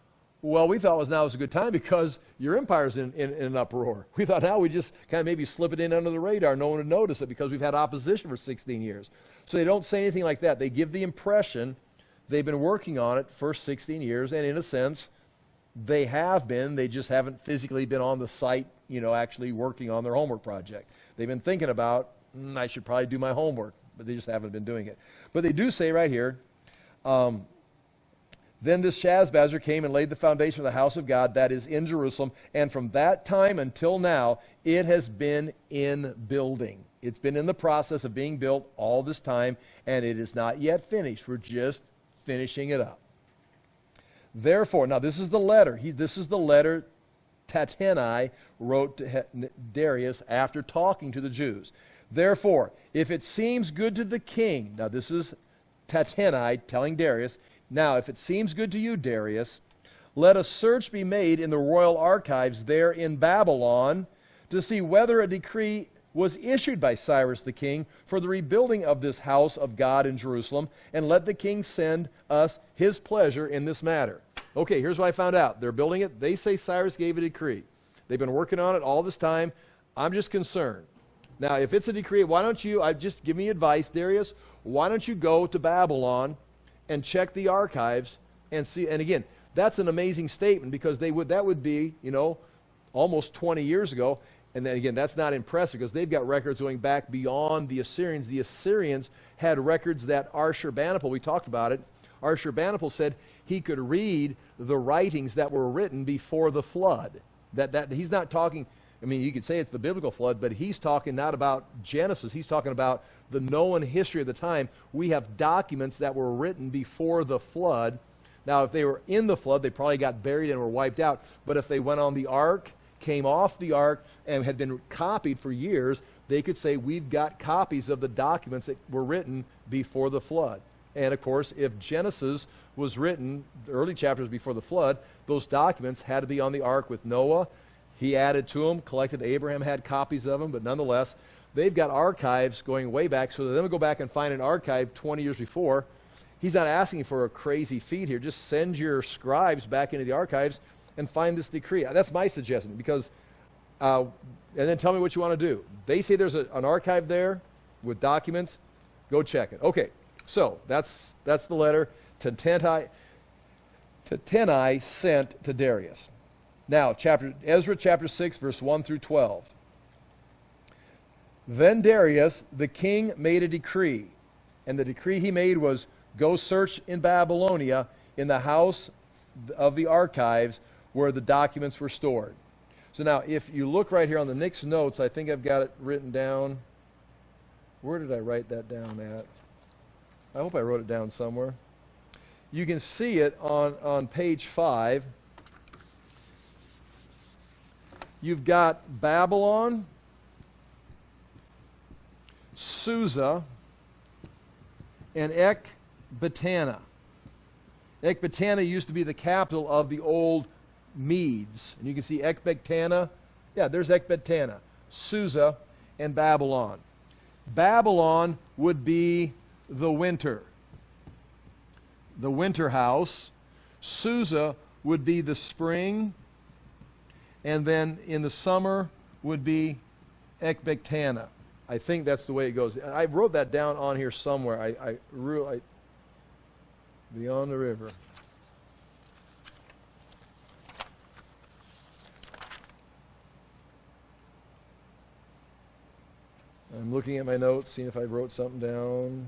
Well, we thought now was a good time because your empire's in an uproar. We thought now we just kind of maybe slip it in under the radar. No one would notice it because we've had opposition for 16 years. So they don't say anything like that. They give the impression they've been working on it for 16 years, and in a sense, they have been. They just haven't physically been on the site, actually working on their homework project. They've been thinking about, I should probably do my homework, but they just haven't been doing it. But they do say right here, then this Sheshbazzar came and laid the foundation of the house of God that is in Jerusalem, and from that time until now, it has been in building. It's been in the process of being built all this time, and it is not yet finished. We're just finishing it up. Therefore, now this is the letter. This is the letter Tattenai wrote to Darius after talking to the Jews. Therefore, if it seems good to the king, now this is Tattenai telling Darius, now if it seems good to you, Darius, let a search be made in the royal archives there in Babylon to see whether a decree was issued by Cyrus the king for the rebuilding of this house of God in Jerusalem, and let the king send us his pleasure in this matter. Okay, here's what I found out. They're building it. They say Cyrus gave a decree. They've been working on it all this time. I'm just concerned. Now, if it's a decree, why don't you, just give me advice, Darius, why don't you go to Babylon and check the archives and see, and again, that's an amazing statement because that would be, almost 20 years ago. And then again, that's not impressive because they've got records going back beyond the Assyrians. The Assyrians had records that Ashurbanipal, we talked about it, Ashurbanipal said he could read the writings that were written before the flood. That he's not talking, you could say it's the biblical flood, but he's talking not about Genesis. He's talking about the known history of the time. We have documents that were written before the flood Now, if they were in the flood, they probably got buried and were wiped out. But if they went on the ark, came off the ark, and had been copied for years, they could say, we've got copies of the documents that were written before the flood. And of course, if Genesis was written, the early chapters before the flood, those documents had to be on the ark with Noah. He added to them, collected. Abraham had copies of them, but nonetheless, they've got archives going way back. So then we go back and find an archive 20 years before. He's not asking for a crazy feat here. Just send your scribes back into the archives and find this decree. That's my suggestion, because, and then tell me what you want to do. They say there's an archive there with documents. Go check it. Okay, so that's the letter Tattenai sent to Darius. Now, Ezra chapter 6, verse 1 through 12. Then Darius, the king, made a decree, and the decree he made was, go search in Babylonia in the house of the archives where the documents were stored. So now, if you look right here on the next notes, I think I've got it written down. Where did I write that down at? I hope I wrote it down somewhere. You can see it on page 5. You've got Babylon, Susa, and Ecbatana. Ecbatana used to be the capital of the old Medes. And you can see Ecbatana. Yeah, there's Ecbatana, Susa, and Babylon. Babylon would be the winter house. Susa would be the spring. And then in the summer would be Ecbatana. I think that's the way it goes. I wrote that down on here somewhere. I beyond the river. I'm looking at my notes, seeing if I wrote something down.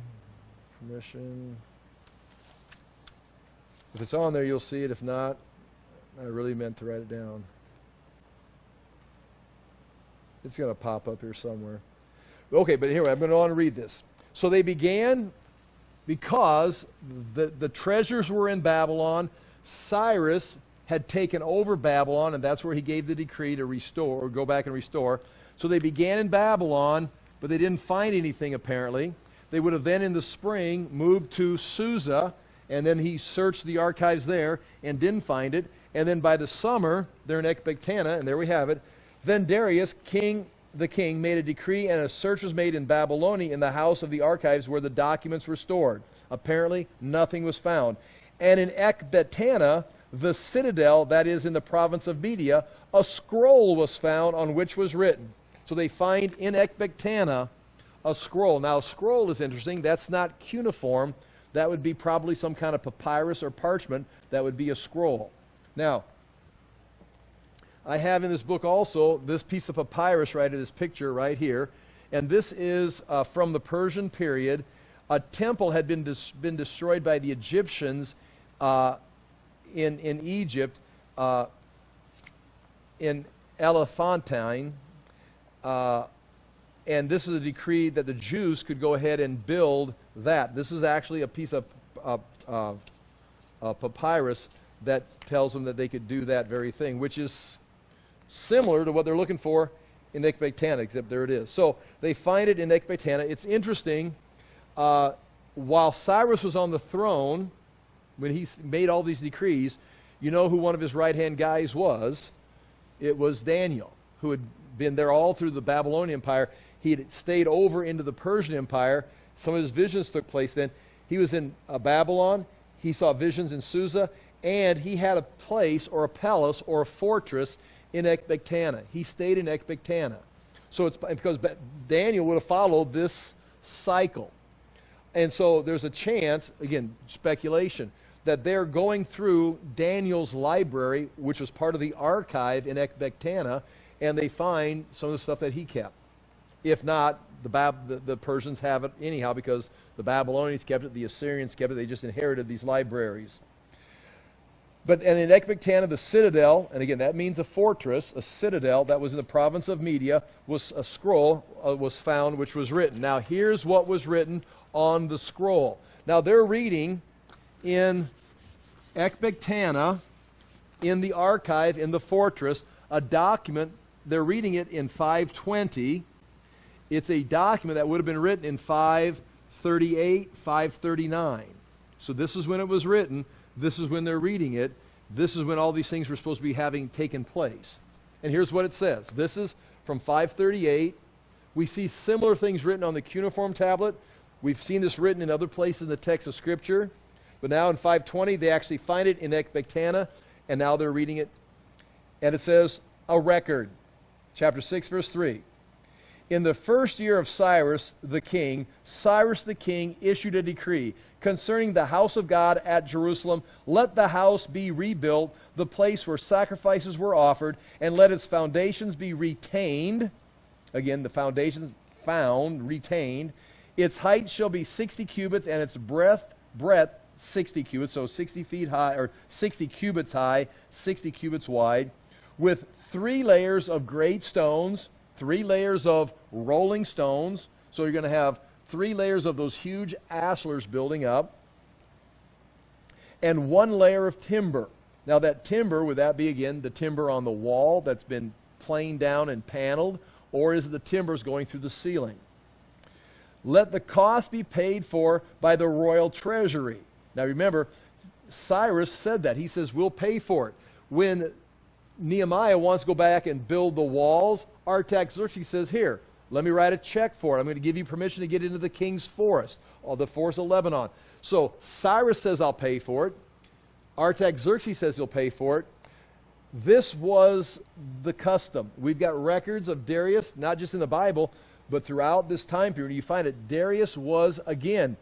Permission. If it's on there, you'll see it. If not, I really meant to write it down. It's going to pop up here somewhere. Okay, but anyway, I'm going to go on and read this. So they began because the treasures were in Babylon. Cyrus had taken over Babylon, and that's where he gave the decree to restore, or go back and restore. So they began in Babylon, but they didn't find anything apparently. They would have then in the spring moved to Susa, and then he searched the archives there and didn't find it. And then by the summer, they're in Ecbatana, and there we have it. Then Darius, the king, made a decree, and a search was made in Babylonia in the house of the archives where the documents were stored. Apparently, nothing was found. And in Ecbatana, the citadel, that is in the province of Media, a scroll was found on which was written. So they find in Ecbatana a scroll. Now, a scroll is interesting. That's not cuneiform. That would be probably some kind of papyrus or parchment. That would be a scroll. Now, I have in this book also this piece of papyrus right in this picture right here. And this is from the Persian period. A temple had been destroyed by the Egyptians in Egypt, in Elephantine. And this is a decree that the Jews could go ahead and build that. This is actually a piece of papyrus that tells them that they could do that very thing, which is similar to what they're looking for in Ecbatana, except there it is. So they find it in Ecbatana. It's interesting. While Cyrus was on the throne, when he made all these decrees, you know who one of his right-hand guys was? It was Daniel, who had been there all through the Babylonian Empire. He had stayed over into the Persian Empire. Some of his visions took place then. He was in Babylon. He saw visions in Susa. And he had a place or a palace or a fortress in Ecbatana. He stayed in Ecbatana. So it's because Daniel would have followed this cycle. And so there's a chance, again, speculation, that they're going through Daniel's library, which was part of the archive in Ecbatana, and they find some of the stuff that he kept. If not, the Persians have it anyhow because the Babylonians kept it, the Assyrians kept it. They just inherited these libraries. And in Ecbatana, the citadel, and again, that means a fortress, a citadel that was in the province of Media, was a scroll was found which was written. Now, here's what was written on the scroll. Now, they're reading in Ecbatana in the archive in the fortress, a document. They're reading it in 520. It's a document that would have been written in 538, 539. So this is when it was written. This is when they're reading it. This is when all these things were supposed to be having taken place. And here's what it says. This is from 538. We see similar things written on the cuneiform tablet. We've seen this written in other places in the text of Scripture. But now in 520, they actually find it in Ecbatana, and now they're reading it. And it says, a record. Chapter 6, verse 3. In the first year of Cyrus the king issued a decree concerning the house of God at Jerusalem. Let the house be rebuilt, the place where sacrifices were offered, and let its foundations be retained. Again, the foundations found, retained. Its height shall be 60 cubits, and its breadth 60 cubits, so 60 feet high, or 60 cubits high, 60 cubits wide, with 3 layers of great stones, 3 layers of rolling stones. So you're going to have 3 layers of those huge ashlars building up, and 1 layer of timber. Now that timber, would that be again the timber on the wall that's been planed down and paneled, or is it the timbers going through the ceiling? Let the cost be paid for by the royal treasury. Now remember, Cyrus said that. He says, we'll pay for it. When Nehemiah wants to go back and build the walls, Artaxerxes says, here, let me write a check for it. I'm going to give you permission to get into the king's forest, or the forest of Lebanon. So Cyrus says, I'll pay for it. Artaxerxes says he'll pay for it. This was the custom. We've got records of Darius, not just in the Bible, but throughout this time period. You find it, Darius was, again,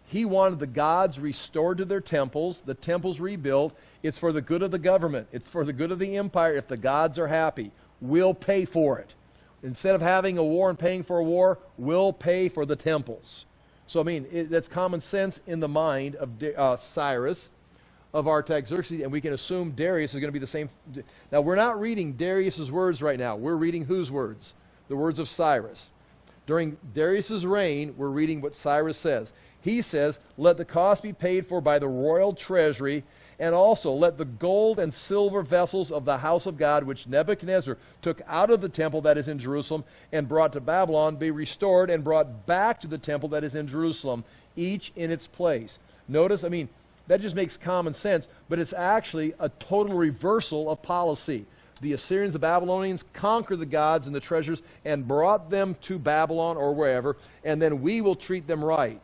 he wanted the gods restored to their temples, the temples rebuilt. It's for the good of the government. It's for the good of the empire. If the gods are happy, we'll pay for it. Instead of having a war and paying for a war, we'll pay for the temples. So, I mean, that's common sense in the mind of Cyrus, of Artaxerxes, and we can assume Darius is going to be the same. Now, we're not reading Darius's words right now. We're reading whose words? The words of Cyrus. During Darius's reign, we're reading what Cyrus says. He says, let the cost be paid for by the royal treasury, and also let the gold and silver vessels of the house of God, which Nebuchadnezzar took out of the temple that is in Jerusalem and brought to Babylon, be restored and brought back to the temple that is in Jerusalem, each in its place. Notice, I mean, that just makes common sense, but it's actually a total reversal of policy. The Assyrians, the Babylonians conquered the gods and the treasures and brought them to Babylon or wherever, and then we will treat them right.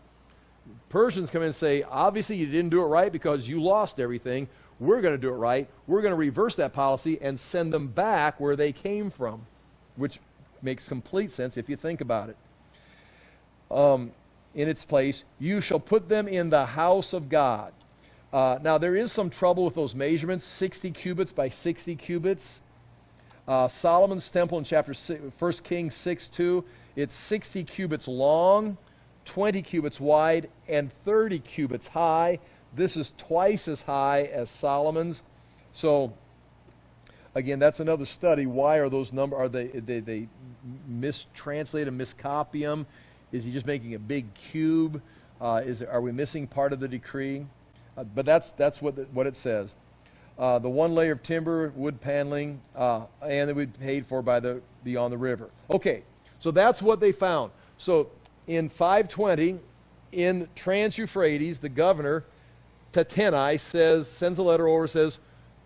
Persians come in and say, obviously you didn't do it right because you lost everything. We're going to do it right. We're going to reverse that policy and send them back where they came from, which makes complete sense if you think about it. In its place, you shall put them in the house of God. Now, there is some trouble with those measurements, 60 cubits by 60 cubits. Solomon's temple in chapter 1 Kings 6:2, it's 60 cubits long, 20 cubits wide, and 30 cubits high. This is twice as high as Solomon's. So, again, that's another study. Why are those numbers, are they mistranslate them, miscopy them? Is he just making a big cube? Are we missing part of the decree? But that's what it says. The 1 layer of timber, wood paneling, and it would be paid for beyond the river. Okay, so that's what they found. So in 520, in Trans-Euphrates, the governor, Tattenai, sends a letter over, says,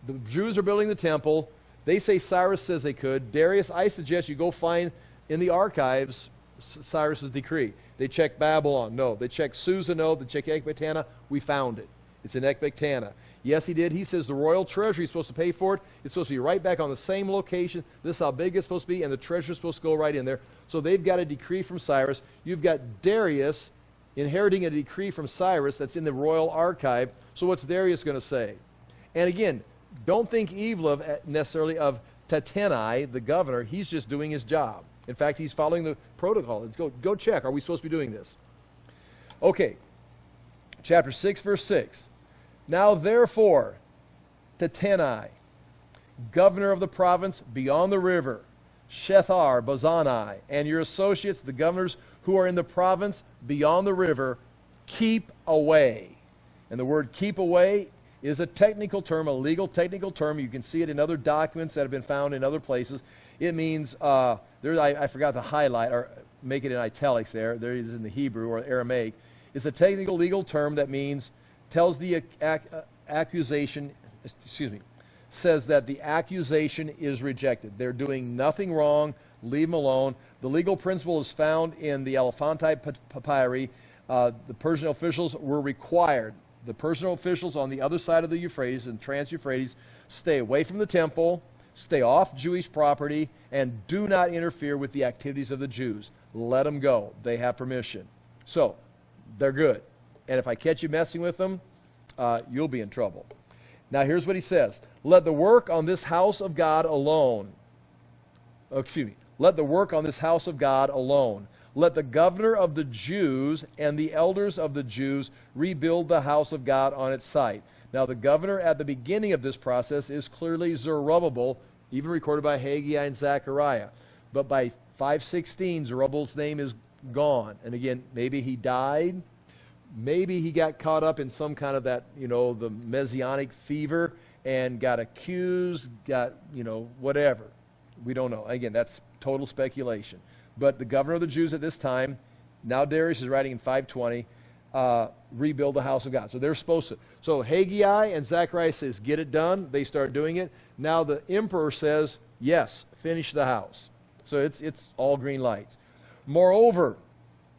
the Jews are building the temple. They say Cyrus says they could. Darius, I suggest you go find in the archives Cyrus's decree. They check Babylon, no. They check Susa, no. They check Ecbatana, we found it. It's in Ecbatana. Yes, he did. He says the royal treasury is supposed to pay for it. It's supposed to be right back on the same location. This is how big it's supposed to be, and the treasure is supposed to go right in there. So they've got a decree from Cyrus. You've got Darius inheriting a decree from Cyrus that's in the royal archive. So what's Darius going to say? And again, don't think evil necessarily of Tattenai, the governor. He's just doing his job. In fact, he's following the protocol. Let's go check. Are we supposed to be doing this? Okay. Chapter 6, verse 6. Now therefore, Tattenai, governor of the province beyond the river, Shethar, Bazani, and your associates, the governors who are in the province beyond the river, keep away. And the word keep away is a technical term, a legal technical term. You can see it in other documents that have been found in other places. It means, I forgot to highlight or make it in italics there. There it is in the Hebrew or Aramaic. It's a technical legal term that means, tells the accusation, says that the accusation is rejected. They're doing nothing wrong. Leave them alone. The legal principle is found in the Elephantine Papyri. The Persian officials were required. The Persian officials on the other side of the Euphrates, and Trans-Euphrates, stay away from the temple, stay off Jewish property, and do not interfere with the activities of the Jews. Let them go. They have permission. So, they're good. And if I catch you messing with them, you'll be in trouble. Now here's what he says. Let the work on this house of God alone. Let the work on this house of God alone. Let the governor of the Jews and the elders of the Jews rebuild the house of God on its site. Now the governor at the beginning of this process is clearly Zerubbabel, even recorded by Haggai and Zechariah. But by 516, Zerubbabel's name is gone. And again, maybe he died. Maybe he got caught up in some kind of that, the messianic fever and got accused, whatever. We don't know. Again, that's total speculation. But the governor of the Jews at this time, now Darius is writing in 520, rebuild the house of God. So they're supposed to. So Haggai and Zechariah says, get it done. They start doing it. Now the emperor says, yes, finish the house. So it's all green lights. Moreover,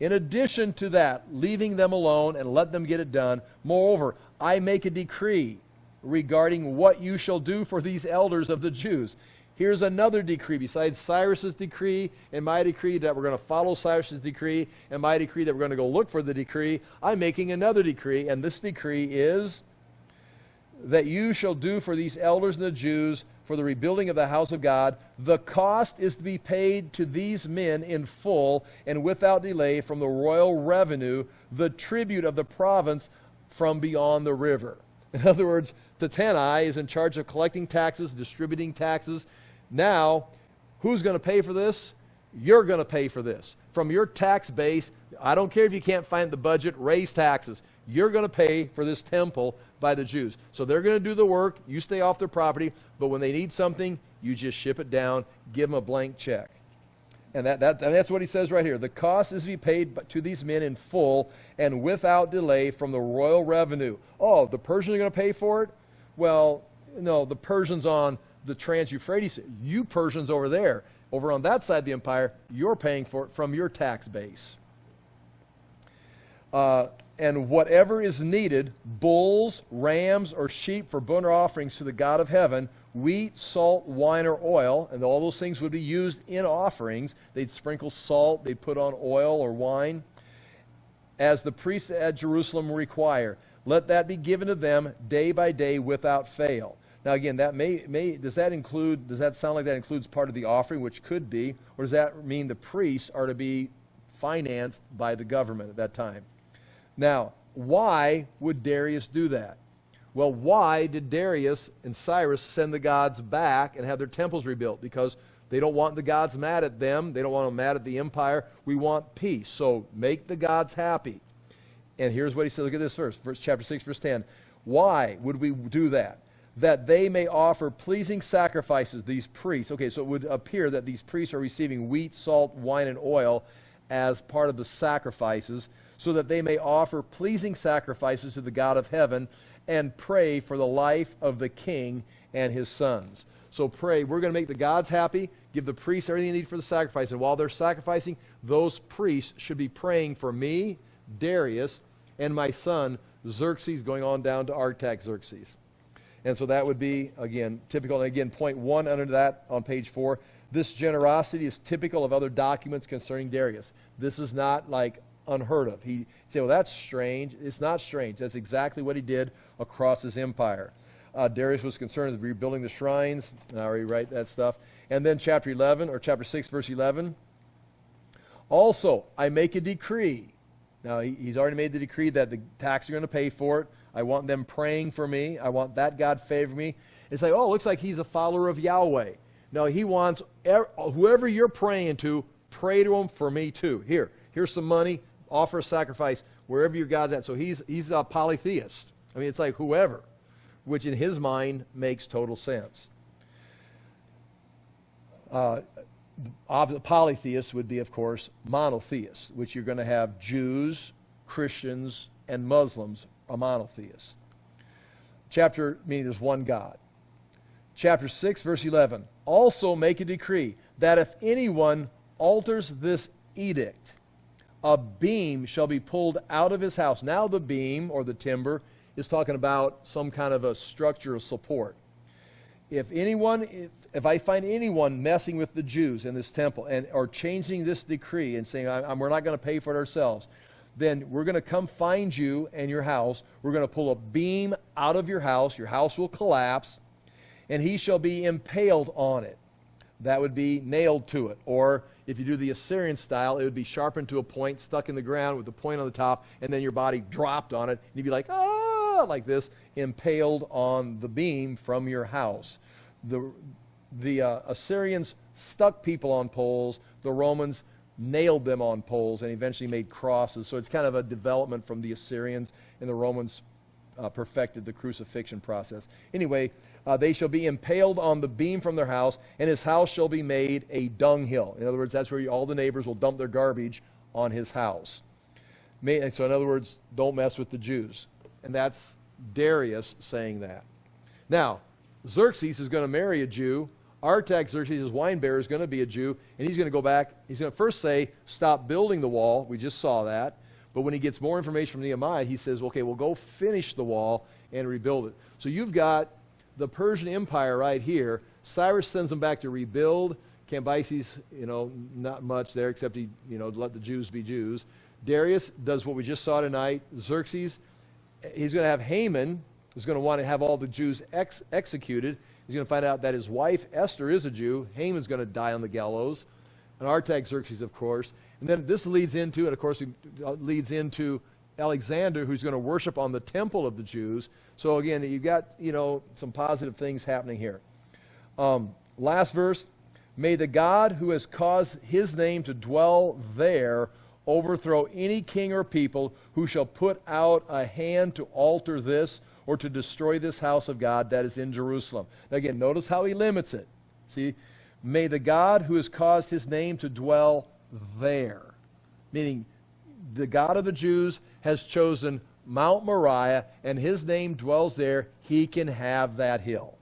in addition to that, leaving them alone and let them get it done, moreover, I make a decree regarding what you shall do for these elders of the Jews. Here's another decree besides Cyrus's decree and my decree that we're going to follow Cyrus's decree and my decree that we're going to go look for the decree. I'm making another decree, and this decree is that you shall do for these elders and the Jews for the rebuilding of the house of God. The cost is to be paid to these men in full and without delay from the royal revenue, the tribute of the province from beyond the river. In other words, Tattenai is in charge of collecting taxes, distributing taxes. Now, who's going to pay for this? You're going to pay for this. From your tax base, I don't care if you can't find the budget, raise taxes. You're going to pay for this temple by the Jews. So they're going to do the work. You stay off their property. But when they need something, you just ship it down, give them a blank check. And that's what he says right here. The cost is to be paid to these men in full and without delay from the royal revenue. Oh, the Persians are going to pay for it? Well, no, the Persians on the Trans-Euphrates, you Persians over there, over on that side of the empire, you're paying for it from your tax base. And whatever is needed, bulls, rams, or sheep for burnt offerings to the God of heaven, wheat, salt, wine, or oil, and all those things would be used in offerings. They'd sprinkle salt, they'd put on oil or wine, as the priests at Jerusalem require. Let that be given to them day by day without fail. Now again, that does that sound like that includes part of the offering, which could be, or does that mean the priests are to be financed by the government at that time? Now, why would Darius do that? Well, why did Darius and Cyrus send the gods back and have their temples rebuilt? Because they don't want the gods mad at them. They don't want them mad at the empire. We want peace. So make the gods happy. And here's what he said. Look at this verse, chapter 6, verse 10. Why would we do that? That they may offer pleasing sacrifices, these priests. Okay, so it would appear that these priests are receiving wheat, salt, wine, and oil as part of the sacrifices, so that they may offer pleasing sacrifices to the God of heaven and pray for the life of the king and his sons. So pray, we're going to make the gods happy, give the priests everything they need for the sacrifice, and while they're sacrificing, those priests should be praying for me, Darius, and my son Xerxes, going on down to Artaxerxes. And so that would be, again, typical. And again, point 1 under that on page 4, this generosity is typical of other documents concerning Darius. This is not like unheard of. He say, well, that's strange. It's not strange. That's exactly what he did across his empire. Darius was concerned with rebuilding the shrines. I already write that stuff. And then chapter 11, or chapter 6, verse 11. Also, I make a decree. Now, he's already made the decree that the tax are going to pay for it. I want them praying for me. I want that God favor me. It's like, oh, it looks like he's a follower of Yahweh. No, he wants whoever you're praying to, pray to him for me too. Here's some money. Offer a sacrifice wherever your God's at. So he's a polytheist. I mean, it's like whoever, which in his mind makes total sense. Polytheists would be, of course, monotheists, which you're going to have Jews, Christians, and Muslims are monotheists. Chapter, meaning there's one God. Chapter 6, verse 11. Also make a decree that if anyone alters this edict, a beam shall be pulled out of his house. Now the beam, or the timber, is talking about some kind of a structure of support. If I find anyone messing with the Jews in this temple or changing this decree and saying, we're not going to pay for it ourselves, then we're going to come find you and your house. We're going to pull a beam out of your house. Your house will collapse, and he shall be impaled on it. That would be nailed to it. Or if you do the Assyrian style, it would be sharpened to a point, stuck in the ground with the point on the top, and then your body dropped on it. And you'd be like, like this, impaled on the beam from your house. The Assyrians stuck people on poles. The Romans nailed them on poles and eventually made crosses. So it's kind of a development from the Assyrians, and the Romans perfected the crucifixion process. Anyway, they shall be impaled on the beam from their house, and his house shall be made a dunghill. In other words, that's where all the neighbors will dump their garbage on his house. So in other words, don't mess with the Jews. And that's Darius saying that. Now, Xerxes is going to marry a Jew. Artaxerxes, his wine bearer, is going to be a Jew, and he's going to go back. He's going to first say, stop building the wall. We just saw that. But when he gets more information from Nehemiah, he says, okay, we'll go finish the wall and rebuild it. So you've got the Persian Empire right here. Cyrus sends them back to rebuild. Cambyses, not much there, except he, let the Jews be Jews. Darius does what we just saw tonight. Xerxes, he's going to have Haman, who's going to want to have all the Jews executed. He's going to find out that his wife, Esther, is a Jew. Haman's going to die on the gallows. And Artaxerxes, of course. And then this leads into, and of course, leads into Alexander, who's going to worship on the temple of the Jews. So again, you've got, some positive things happening here. Last verse. May the God who has caused his name to dwell there overthrow any king or people who shall put out a hand to alter this or to destroy this house of God that is in Jerusalem. Now again, notice how he limits it. See, may the God who has caused his name to dwell there, meaning the God of the Jews has chosen Mount Moriah, and his name dwells there. He can have that hill.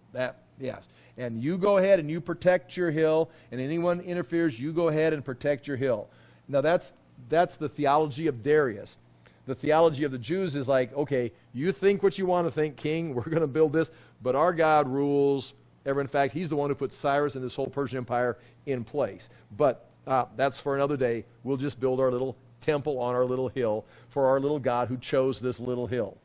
Yes. And you go ahead and you protect your hill, and anyone interferes, you go ahead and protect your hill. Now that's the theology of Darius. The theology of the Jews is like, okay, you think what you want to think, king. We're going to build this, but our God rules ever. In fact, he's the one who put Cyrus and this whole Persian Empire in place. But that's for another day. We'll just build our little temple on our little hill for our little God who chose this little hill.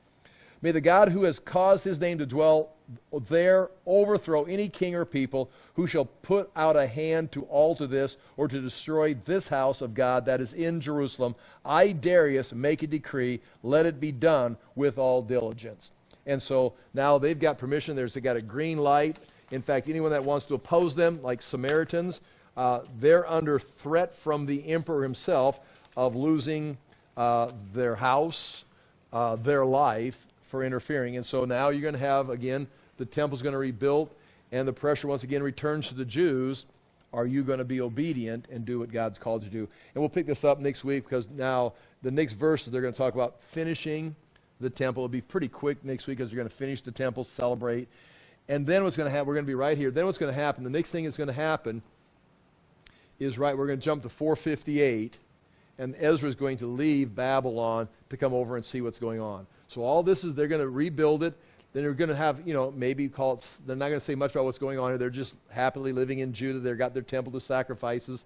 May the God who has caused his name to dwell there overthrow any king or people who shall put out a hand to alter this or to destroy this house of God that is in Jerusalem. I, Darius, make a decree. Let it be done with all diligence. And so now they've got permission. They've got a green light. In fact, anyone that wants to oppose them, like Samaritans, they're under threat from the emperor himself of losing their house, their life, for interfering. And so now you're going to have, again, the temple's going to rebuild, and the pressure once again returns to the Jews. Are you going to be obedient and do what God's called you to do? And we'll pick this up next week, because now the next verse they're going to talk about finishing the temple. It'll be pretty quick next week, because they're going to finish the temple, celebrate. And then what's going to happen, we're going to be right here. Then what's going to happen, the next thing that's going to happen is, we're going to jump to 458, and Ezra is going to leave Babylon to come over and see what's going on. So all this is, they're going to rebuild it. Then they're going to have, maybe call it, they're not going to say much about what's going on here. They're just happily living in Judah. They've got their temple to sacrifices.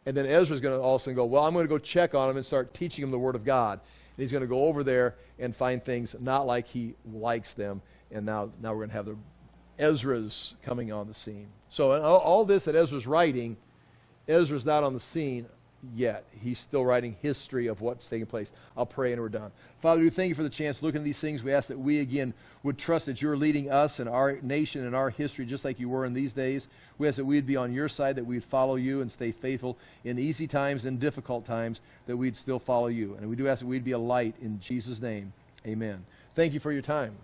And then Ezra's going to also go, well, I'm going to go check on them and start teaching them the Word of God. And he's going to go over there and find things not like he likes them. And now we're going to have Ezra's coming on the scene. So all this that Ezra's writing, Ezra's not on the scene yet. He's still writing history of what's taking place. I'll pray and we're done. Father, we thank you for the chance to look into these things. We ask that we again would trust that you're leading us and our nation and our history just like you were in these days. We ask that we'd be on your side, that we'd follow you and stay faithful in easy times and difficult times, that we'd still follow you. And we do ask that we'd be a light in Jesus' name. Amen. Thank you for your time.